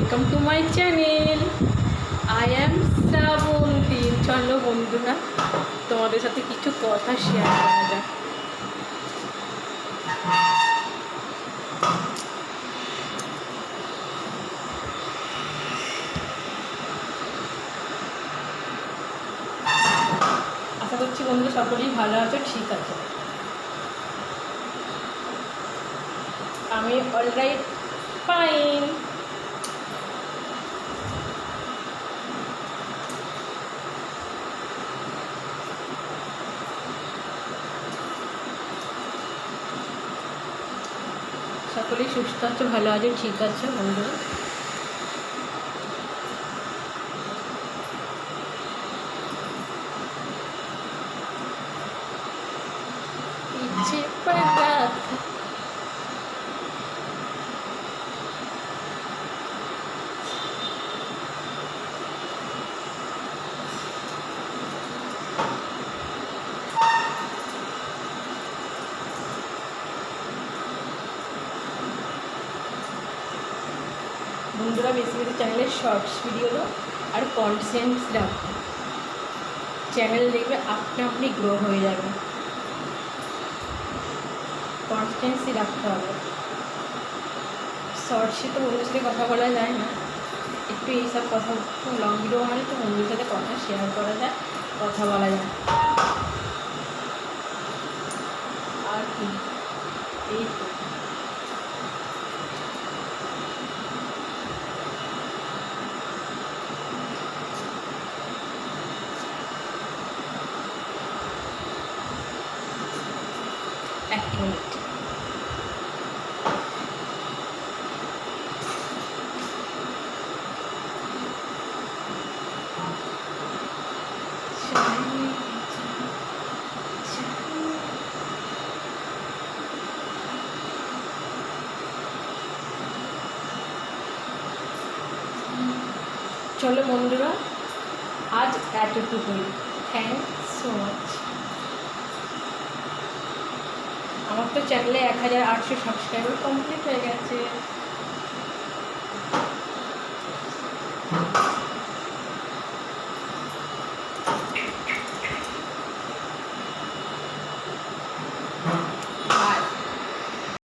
Welcome to my channel. I am Shrabanti. চলো বন্ধুরা, তোমাদের সাথে কিছু কথা শেয়ার করা যাক। আশা করছি বন্ধুরা সকলেই ভালো আছো, ঠিক আছে। আমি অলরাইট ফাইন। সকলেই সুস্থ আছো, ভালো আছো, ঠিক আছে বন্ধুরা। पीछे पड़ा था বন্ধুরা, বেশি বেশি চ্যানেলের শর্টস ভিডিও দাও আর কন্টেন্টস রাখো। চ্যানেল দেখবে আপনি আপনি গ্রো হয়ে যাবে। কনস্টেন্সি রাখতে হবে। শর্টসে তো বন্ধুদের সাথে কথা বলা যায় না, একটু এইসব কথা, লং ভিডিও মানে তো বন্ধুদের সাথে কথা শেয়ার করা যায়, কথা বলা যায়। আর কি, এই তো। এক মিনিট। চলো বন্ধুরা, আজ এতটুকুই। Thanks so much. আমার তো চ্যানেলে 1800 সাবস্ক্রাইবার কমপ্লিট হয়ে গেছে।